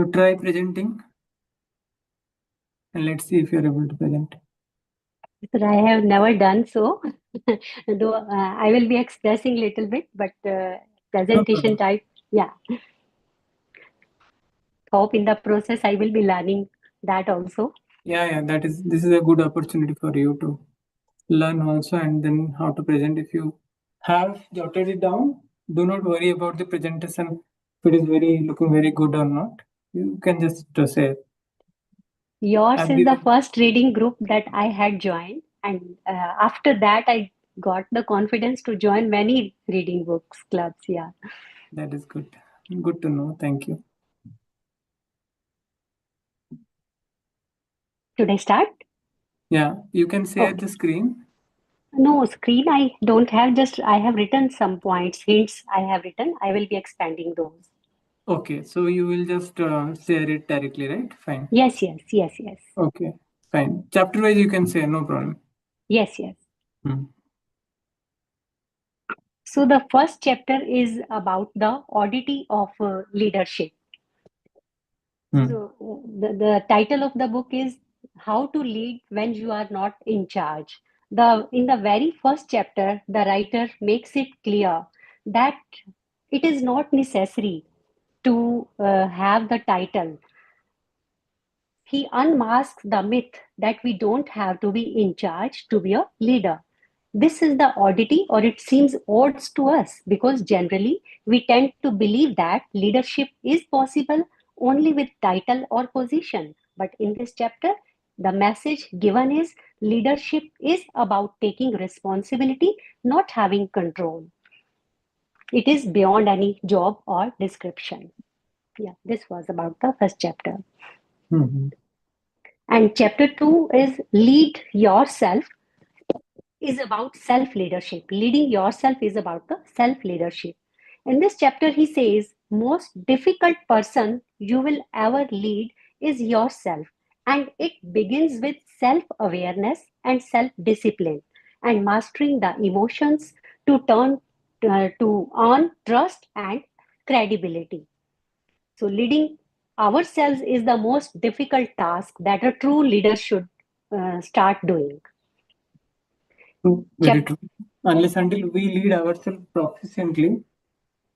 So try presenting and let's see if you're able to present. Sir, I have never done so, though I will be expressing little bit, but presentation type, yeah. Hope in the process I will be learning that also. Yeah, this is a good opportunity for you to learn also, and then how to present. If you have jotted it down, do not worry about the presentation, if it is looking very good or not. You can just say. Yours is the first reading group that I had joined, and after that I got the confidence to join many reading books clubs. Yeah, that is good. Good to know. Thank you. Should I start? Yeah, you can share the screen. No, screen I don't have, just I have written some points, hints I have written. I will be expanding those. Okay, so you will just share it directly, right? Fine. Yes. Okay, fine. Chapter wise you can share, no problem. Yes. So the first chapter is about the oddity of leadership. So the title of the book is How to Lead When You Are Not in Charge. In the very first chapter, the writer makes it clear that it is not necessary to have the title. He unmasks the myth that we don't have to be in charge to be a leader. This is the oddity, or it seems odd to us, because generally we tend to believe that leadership is possible only with title or position. But in this chapter, the message given is leadership is about taking responsibility, not having control. It is beyond any job or description. Yeah, this was about the first chapter. And chapter 2 is Lead Yourself, is about self-leadership. Leading yourself is about the self-leadership. In this chapter, he says, most difficult person you will ever lead is yourself. And it begins with self-awareness and self-discipline and mastering the emotions to turn to earn trust and credibility. So leading ourselves is the most difficult task that a true leader should start doing. Very true. Unless until we lead ourselves proficiently,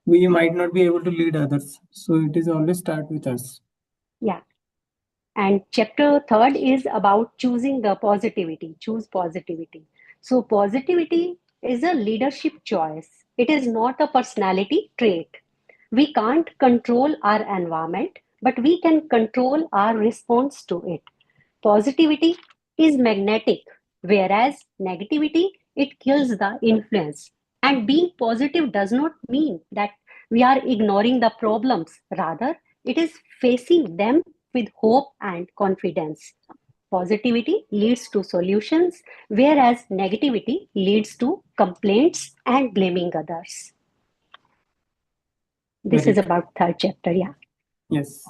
we might not be able to lead others. So it is always start with us. Yeah. And chapter 3 is about choosing the positivity. Choose positivity. So positivity is a leadership choice. It is not a personality trait. We can't control our environment, but we can control our response to it. Positivity is magnetic, whereas negativity, it kills the influence. And being positive does not mean that we are ignoring the problems. Rather, it is facing them with hope and confidence. Positivity leads to solutions, whereas negativity leads to complaints and blaming others. This is about third chapter, yeah. Yes.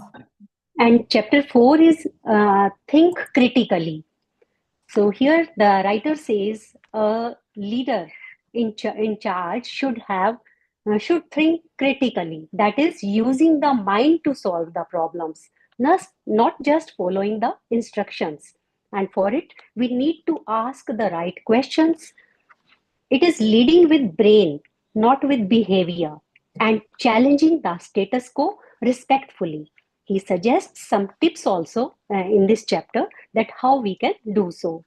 And chapter 4 is Think Critically. So here the writer says a leader in charge should think critically. That is, using the mind to solve the problems, not just following the instructions. And for it, we need to ask the right questions. It is leading with brain, not with behavior, and challenging the status quo respectfully. He suggests some tips also in this chapter that how we can do so.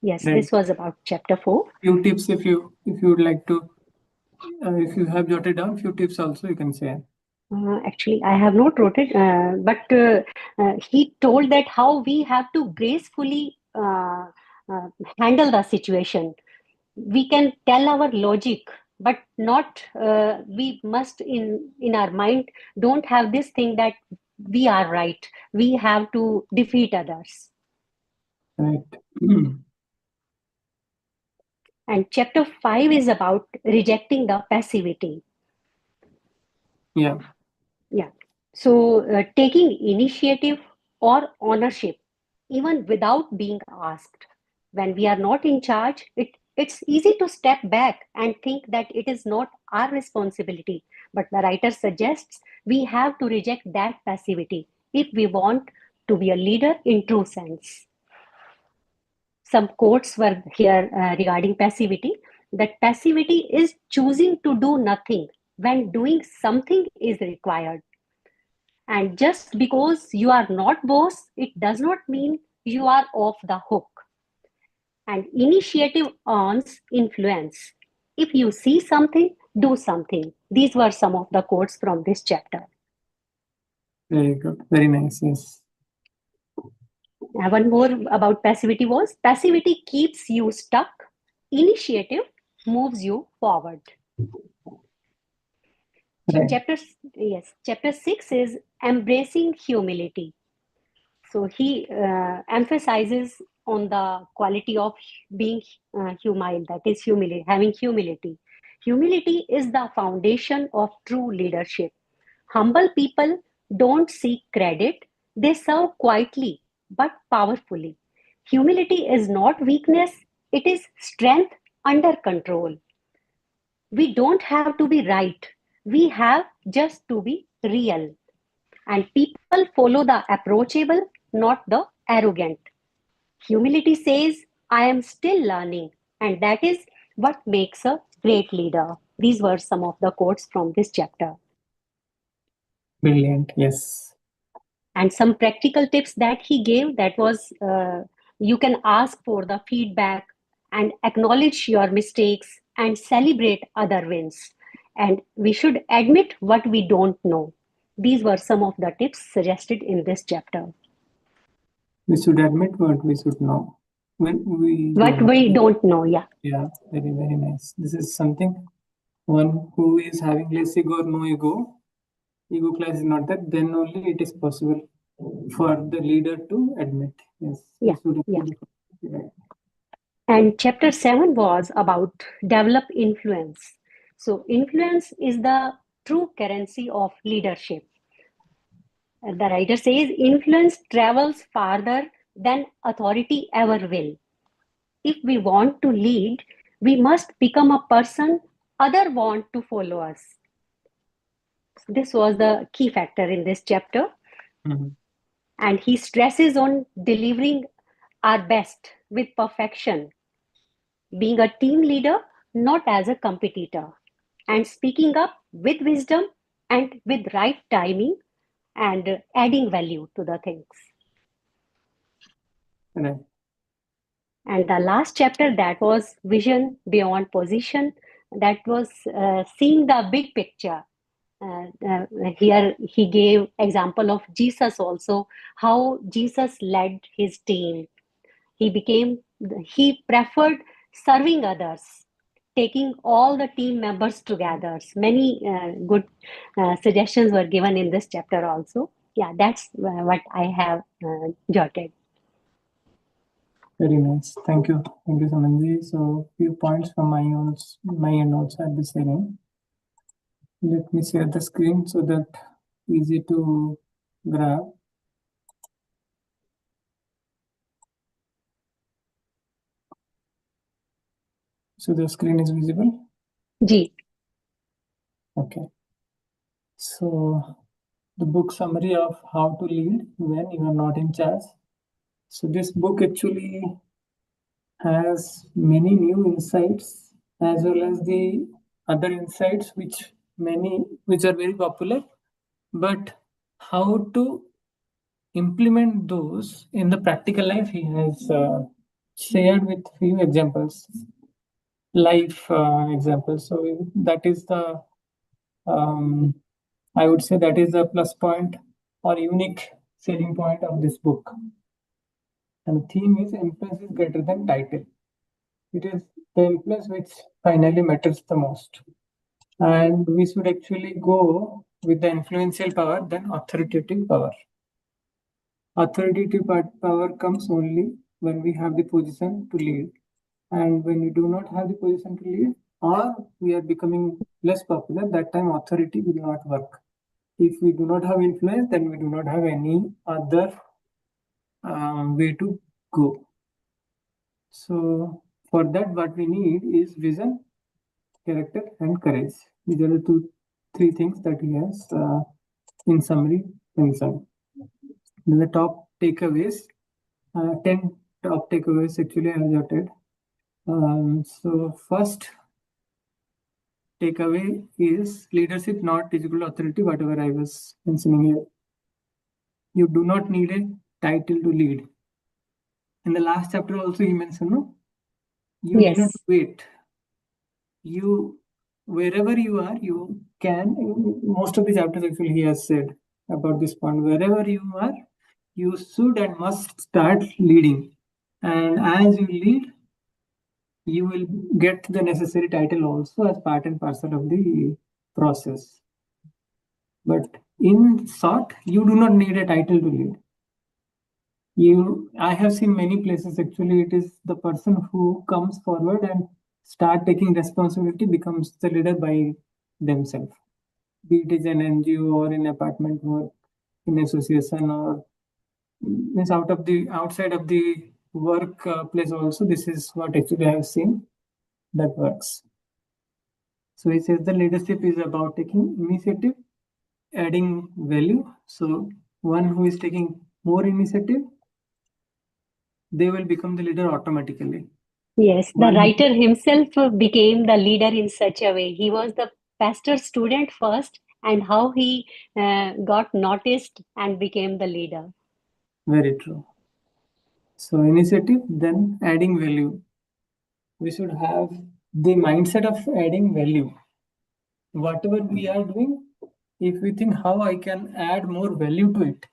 Yes, this was about chapter 4. Few tips if you would like to, if you have jotted down few tips also you can say. Actually, I have not wrote it, but he told that how we have to gracefully handle the situation. We can tell our logic, but not we must in our mind don't have this thing that we are right. We have to defeat others. Right. And chapter 5 is about rejecting the passivity. Yeah. So taking initiative or ownership, even without being asked. When we are not in charge, it It's easy to step back and think that it is not our responsibility, but the writer suggests we have to reject that passivity if we want to be a leader in true sense. Some quotes were here regarding passivity, that passivity is choosing to do nothing when doing something is required. And just because you are not boss, it does not mean you are off the hook. And initiative earns influence. If you see something, do something. These were some of the quotes from this chapter. Very good. Very nice. Yes. One more about passivity was passivity keeps you stuck. Initiative moves you forward. Right. Chapter 6 is embracing humility. So he emphasizes on the quality of being humile, that is humility, having humility. Humility is the foundation of true leadership. Humble people don't seek credit, they serve quietly but powerfully. Humility is not weakness, it is strength under control. We don't have to be right, we have just to be real. And people follow the approachable, not the arrogant. Humility says, I am still learning, and that is what makes a great leader. These were some of the quotes from this chapter. Brilliant. Yes. And some practical tips that he gave, that was you can ask for the feedback and acknowledge your mistakes and celebrate other wins. And we should admit what we don't know. These were some of the tips suggested in this chapter. We should admit what we should know. When What we don't know, yeah. Yeah, very, very nice. This is something one who is having less ego or no ego class is not that, then only it is possible for the leader to admit. Yes. Yeah, yeah. Right. And chapter 7 was about develop influence. So influence is the true currency of leadership. The writer says influence travels farther than authority ever will. If we want to lead, we must become a person others want to follow us. This was the key factor in this chapter. Mm-hmm. And he stresses on delivering our best with perfection, being a team leader, not as a competitor, and speaking up with wisdom and with right timing and adding value to the things. Right. And the last chapter, that was vision beyond position, that was seeing the big picture. Here he gave example of Jesus also, how Jesus led his team. He preferred serving others, taking all the team members together. Many good suggestions were given in this chapter also. Yeah, that's what I have jotted. Very nice. Thank you. Thank you, Samanji. So few points from my end also at this hearing. Let me share the screen so that easy to grab. So the screen is visible? Ji. Okay. So the book summary of how to lead when you are not in charge. So this book actually has many new insights as well as the other insights which are very popular, but how to implement those in the practical life he has shared with few examples, life examples. So that is the I would say that is the plus point or unique selling point of this book. And the theme is influence is greater than title. It is the influence which finally matters the most. And we should actually go with the influential power than authoritative power. Authoritative power comes only when we have the position to lead. And when we do not have the position to lead, or we are becoming less popular, that time authority will not work. If we do not have influence, then we do not have any other way to go. So For that, what we need is vision, character, and courage. These are the three things that he has in summary mentioned. Then the top takeaways, 10 top takeaways actually I have jotted. So first takeaway is leadership not equal to authority, whatever I was mentioning here. You do not need a title to lead. In the last chapter also he mentioned, no? You need not Yes. wait. You, wherever you are, you can, most of the chapters actually he has said about this point, wherever you are, you should and must start leading. And as you lead, you will get the necessary title also as part and parcel of the process. But in short, you do not need a title to lead. I have seen many places actually it is the person who comes forward and start taking responsibility becomes the leader by themselves. Be it is an NGO or in apartment work, in association, or means outside of the work place also. This is what actually I have seen that works. So he says the leadership is about taking initiative, adding value. So one who is taking more initiative, they will become the leader automatically. Yes, the writer himself became the leader in such a way. He was the pastor student first, and how he got noticed and became the leader. Very true. So initiative, then adding value. We should have the mindset of adding value. Whatever we are doing, if we think how I can add more value to it,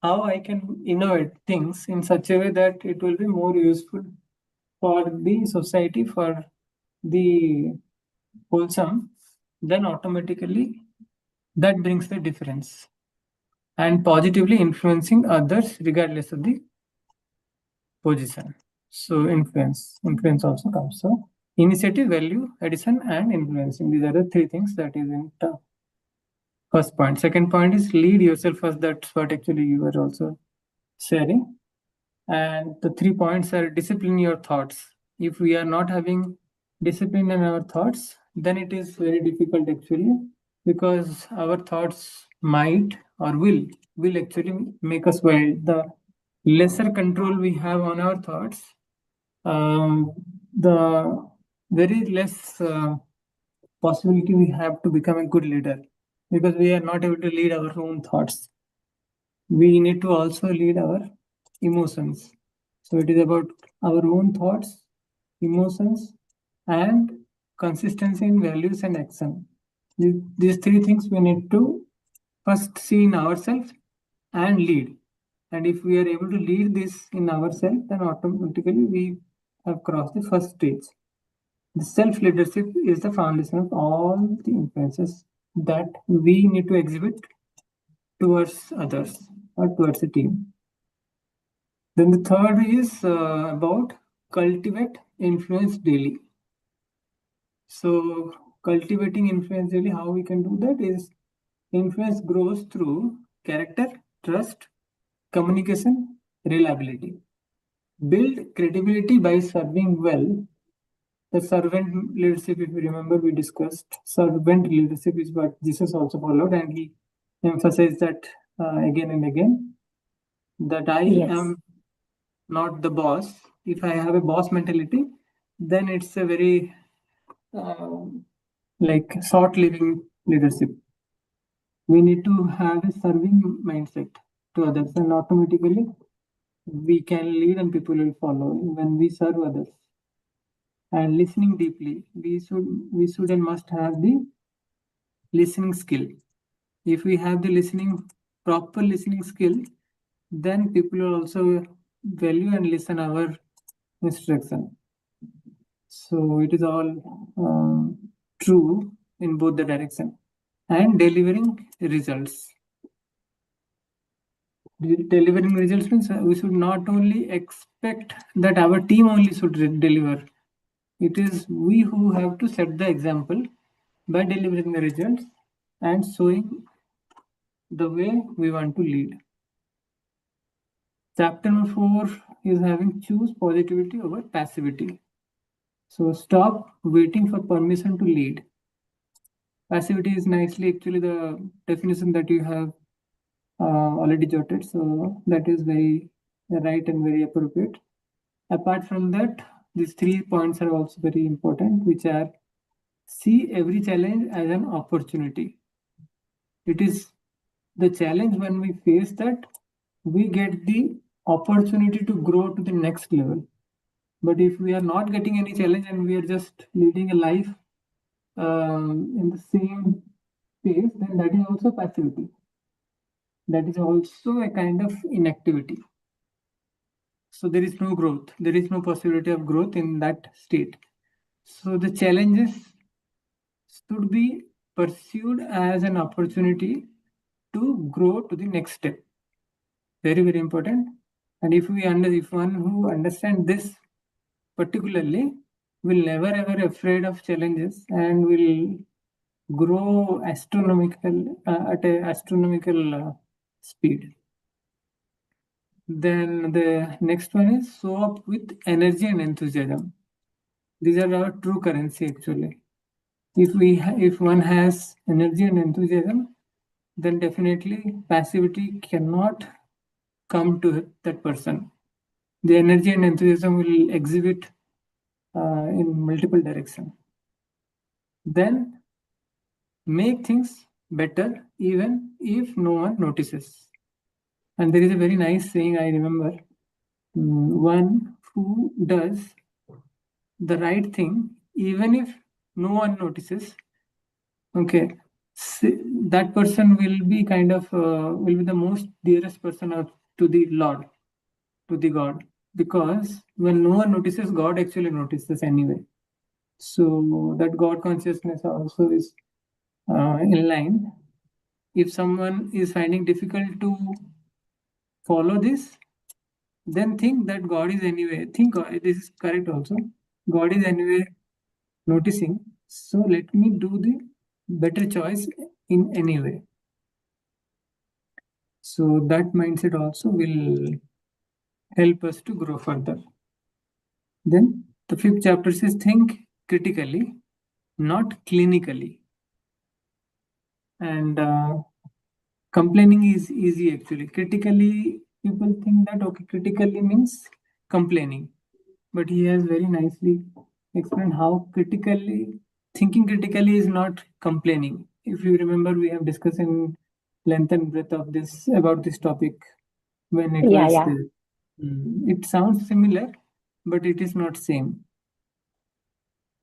how I can innovate things in such a way that it will be more useful for the society, for the wholesome, then automatically that brings the difference and positively influencing others regardless of the position. So influence also comes. So initiative, value, addition, and influencing. These are the three things that is in first point. Second point is lead yourself first. That's what actually you were also sharing. And the 3 points are discipline your thoughts. If we are not having discipline in our thoughts, then it is very difficult actually, because our thoughts might or will actually make us wild. The lesser control we have on our thoughts, the very less possibility we have to become a good leader, because we are not able to lead our own thoughts. We need to also lead our emotions. So it is about our own thoughts, emotions, and consistency in values and action. These three things we need to first see in ourselves and lead. And if we are able to lead this in ourselves, then automatically we have crossed the first stage. The self-leadership is the foundation of all the influences that we need to exhibit towards others or towards a team. Then the third is about cultivate influence daily. So cultivating influence daily, how we can do that is influence grows through character, trust, communication, reliability. Build credibility by serving well. The servant leadership, if you remember, we discussed servant leadership is what Jesus also followed, and he emphasized that again and again, that I am not the boss. If I have a boss mentality, then it's a very like short-living leadership. We need to have a serving mindset to others, and automatically we can lead and people will follow when we serve others. And listening deeply, we should and must have the listening skill. If we have the proper listening skill, then people will also value and listen our instruction. So it is all true in both the direction. And delivering results. Delivering results means we should not only expect that our team only should deliver. It is we who have to set the example by delivering the results and showing the way we want to lead. Chapter number 4 is having choose positivity over passivity. So stop waiting for permission to lead. Passivity is nicely actually the definition that you have already jotted. So that is very right and very appropriate. Apart from that, these 3 points are also very important, which are see every challenge as an opportunity. It is the challenge when we face that we get the opportunity to grow to the next level. But if we are not getting any challenge and we are just leading a life in the same pace, then that is also passivity. That is also a kind of inactivity. So there is no growth. There is no possibility of growth in that state. So the challenges should be pursued as an opportunity to grow to the next step. Very, very important. And if one who understands this particularly will never ever afraid of challenges and will grow at an astronomical speed. Then the next one is show up with energy and enthusiasm. These are our true currency actually. If one has energy and enthusiasm, then definitely passivity cannot come to that person. The energy and enthusiasm will exhibit in multiple directions. Then make things better even if no one notices. And there is a very nice saying I remember. One who does the right thing even if no one notices, okay, that person will be will be the most dearest person to the Lord, to the God, because when no one notices, God actually notices anyway. So that God consciousness also is in line. If someone is finding difficult to follow this, then think that God is anyway. This is correct also. God is anyway noticing. So let me do the better choice in any way. So that mindset also will help us to grow further. Then the 5th chapter says think critically, not clinically. And complaining is easy actually. Critically, people think that okay, critically means complaining. But he has very nicely explained how thinking critically is not complaining. If you remember, we have discussed in length and breadth of this about this topic when it was there. It sounds similar, but it is not same.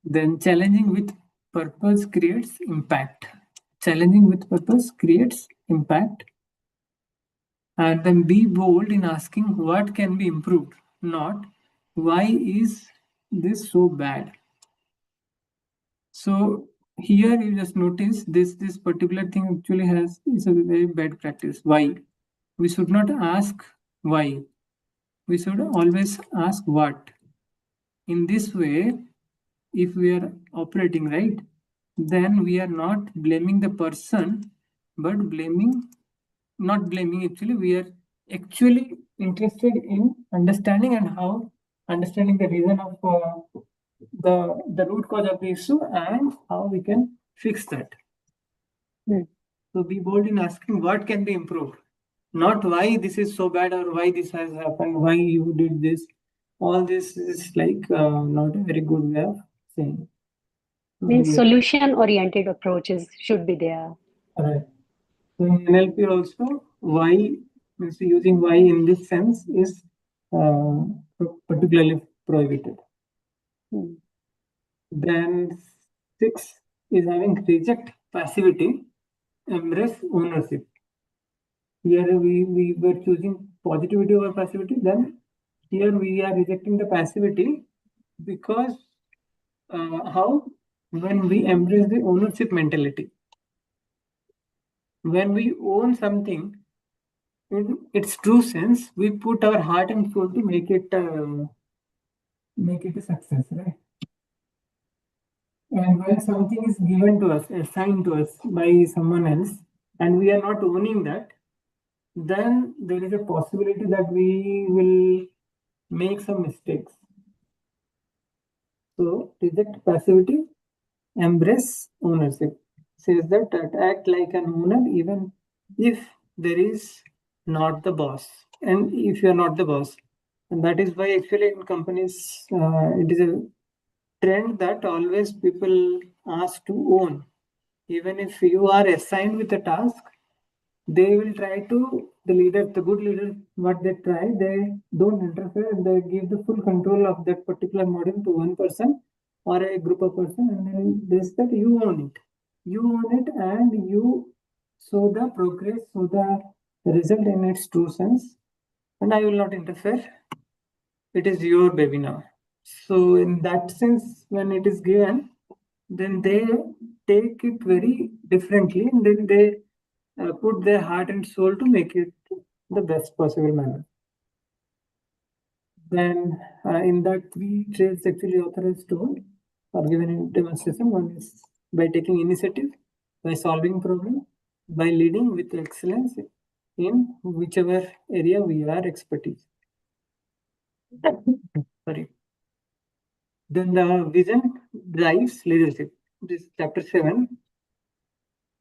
Then challenging with purpose creates impact. Challenging with purpose creates impact. And then be bold in asking what can be improved, not why is this so bad. So here you just notice this particular thing actually is a very bad practice. Why? We should not ask why. We should always ask what. In this way, if we are operating right, then we are not blaming the person, but not blaming actually, we are actually interested in understanding and how understanding the reason of the root cause of the issue and how we can fix that. So be bold in asking what can be improved, not why this is so bad or why this has happened, why you did this. All this is like not a very good way of saying. Means solution-oriented approaches should be there. Right. So in NLP also, why means using why in this sense is particularly prohibited. Then 6 is having reject passivity, embrace ownership. Here we were choosing positivity over passivity. Then here we are rejecting the passivity because how? When we embrace the ownership mentality. When we own something, in its true sense, we put our heart and soul to make it a success, right? And when something is given to us, assigned to us by someone else, and we are not owning that, then there is a possibility that we will make some mistakes. So reject passivity, embrace ownership. Says that act like an owner even if there is not the boss, and if you are not the boss. And that is why actually in companies it is a trend that always people ask to own. Even if you are assigned with a task, they will try to, the leader, the good leader, what they try, they don't interfere, they give the full control of that particular module to one person or a group of person, and then they say that you own it. You own it and you show the progress, show the result in its true sense, and I will not interfere. It is your baby now. So in that sense, when it is given, then they take it very differently, and then they put their heart and soul to make it the best possible manner. Then in that 3 traits actually author has told or given in demonstration. One is by taking initiative, by solving problem, by leading with excellence in whichever area we are expertise. Sorry. Then the vision drives leadership. This is chapter 7.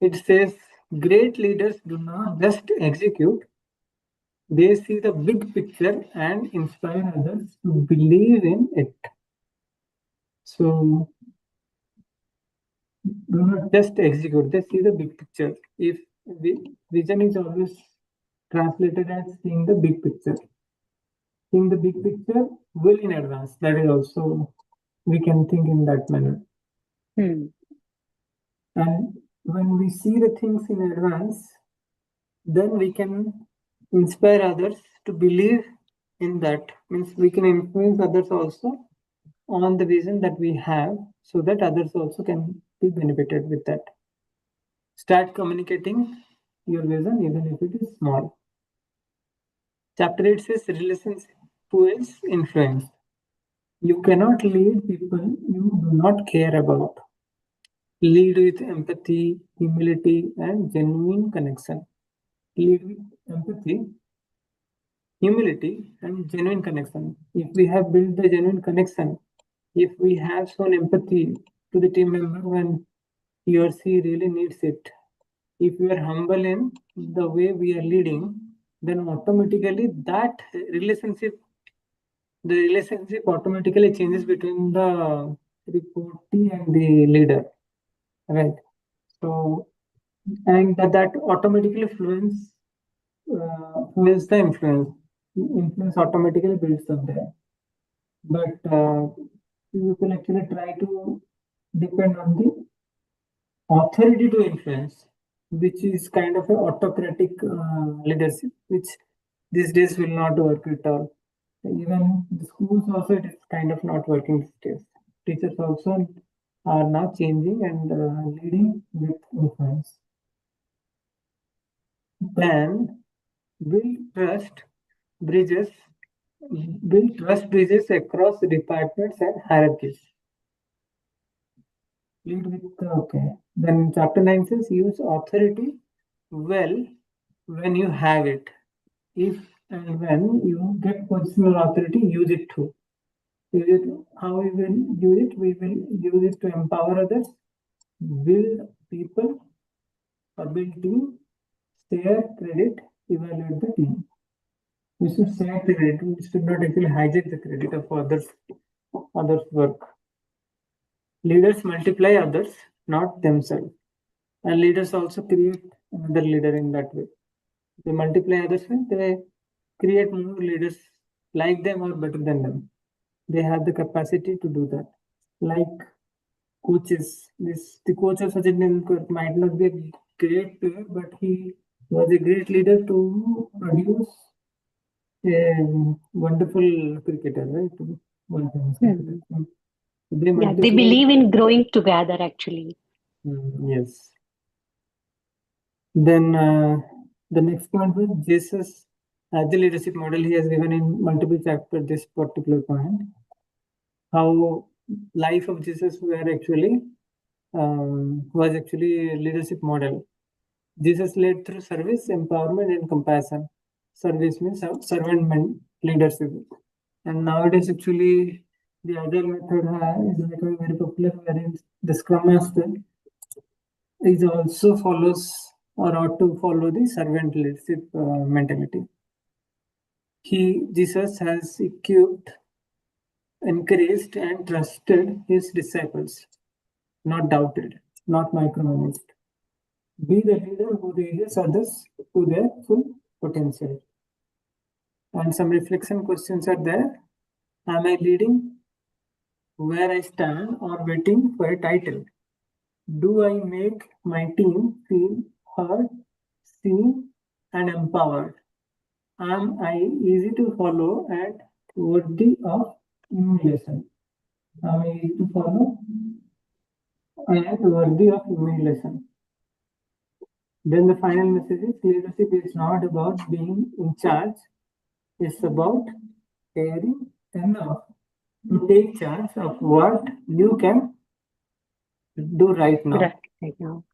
It says great leaders do not just execute, they see the big picture and inspire others to believe in it. So do not just execute, they see the big picture. If vision is always translated as seeing the big picture. Seeing the big picture well in advance. That is also, we can think in that manner. And when we see the things in advance, then we can inspire others to believe in that. Means we can influence others also on the vision that we have, so that others also can be benefited with that. Start communicating your vision even if it is small. Chapter 8 says relationship fuels influence. You cannot lead people you do not care about. Lead with empathy, humility, and genuine connection. Lead with empathy, humility, and genuine connection. If we have built the genuine connection, if we have shown empathy to the team member when he or she really needs it, if we are humble in the way we are leading, then automatically that relationship, the relationship automatically changes between the reportee and the leader, right? So, and that automatically fuels the influence. Influence automatically builds up there. But you can actually try to depend on the authority to influence, which is kind of an autocratic leadership, which these days will not work at all. Even the schools also, it is kind of not working these days. Teachers also are now changing and leading with influence. Then bridges, build trust bridges across departments and hierarchies. Lead with okay. Then chapter 9 says use authority well when you have it. If and when you get positional authority, use it too. Use it, how we will use it? We will use it to empower others, build people, or build team, share credit, evaluate the team. We should share the credit. We should not actually hijack the credit of others' work. Leaders multiply others, not themselves. And leaders also create another leader in that way. They multiply others when they create more leaders like them or better than them. They have the capacity to do that. Like coaches, the coach of Sachin Tendulkar might not be a great player, but he was a great leader to produce a wonderful cricketer, right? One famous cricketer. They They multiply. believe in growing together, actually. Yes. Then the next point was Jesus as the leadership model. He has given in multiple chapters this particular point. How life of Jesus was actually a leadership model. Jesus led through service, empowerment, and compassion. Service means servant leadership. And nowadays, actually, The Agile method is becoming very popular, wherein the Scrum Master is also follows or ought to follow the servant leadership mentality. Jesus has equipped, encouraged, and trusted his disciples, not doubted, not micromanaged. Be the leader who raises others to their full potential. And some reflection questions are there. Am I leading where I stand or waiting for a title? Do I make my team feel heard, seen, and empowered? Am I easy to follow and worthy of emulation? Am I easy to follow and worthy of emulation? Then the final message is leadership is not about being in charge, it's about caring enough to take charge of what you can do right now. Right now.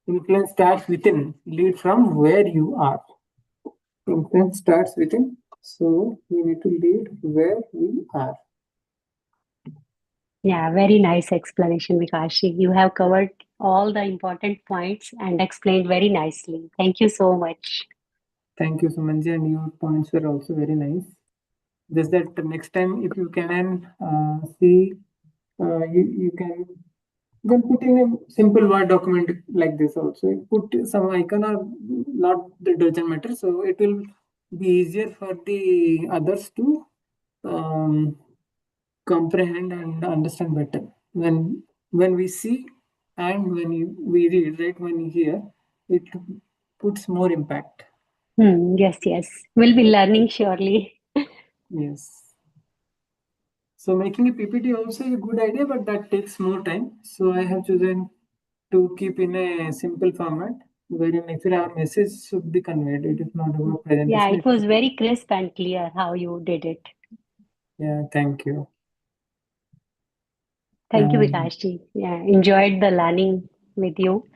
Influence starts within, lead from where you are. Influence starts within, so we need to lead where we are. Yeah, very nice explanation, Vikashi. You have covered all the important points and explained very nicely. Thank you so much. Thank you, Sumanji, and your points were also very nice. Just that the next time, if you can see, you can put in a simple Word document like this also. You put some icon or not, that doesn't matter. So it will be easier for the others to comprehend and understand better. When we see and we read, right? When you hear, it puts more impact. Yes. We'll be learning surely. Yes. So making a PPT also is a good idea, but that takes more time. So I have chosen to keep in a simple format wherein actually our message should be conveyed. It is not about presentation. Yeah, it was very crisp and clear how you did it. Yeah, thank you. Thank you, Vikashi. Yeah, enjoyed the learning with you.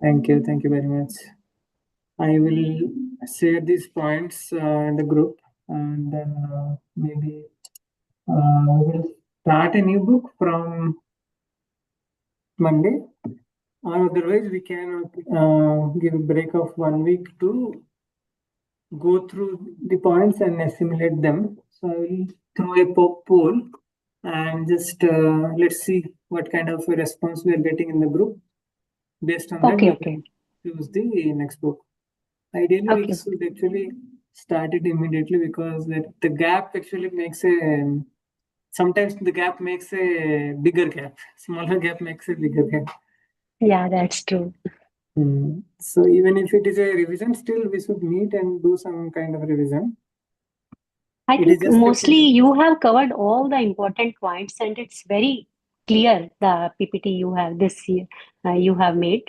Thank you very much. I will share these points in the group, and then maybe we will start a new book from Monday, or otherwise we can give a break of 1 week to go through the points and assimilate them. So I will throw a poll and just let's see what kind of a response we are getting in the group. Based on that, we can choose the next book. Ideally, we should actually start it immediately, because the gap actually makes sometimes the gap makes a bigger gap. Smaller gap makes a bigger gap. Yeah, that's true. So even if it is a revision, still we should meet and do some kind of revision. I think mostly you have covered all the important points, and it's very clear, the PPT you have this year you have made.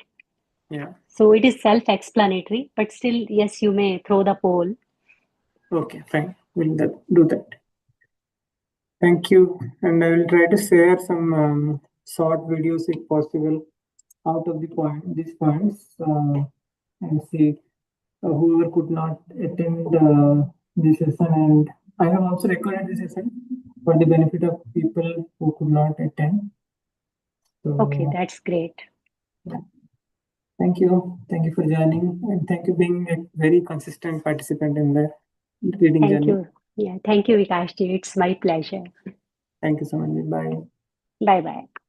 Yeah. So it is self-explanatory, but still, yes, you may throw the poll. Okay, fine. We'll do that. Thank you. And I will try to share some short videos if possible out of these points, and see whoever could not attend this session. And I have also recorded this session for the benefit of people who could not attend. So, okay, that's great. Yeah. Thank you for joining, and thank you being a very consistent participant in the reading journey. Thank you. Yeah, thank you, Vikashji. It's my pleasure. Thank you so much. Bye. Bye bye.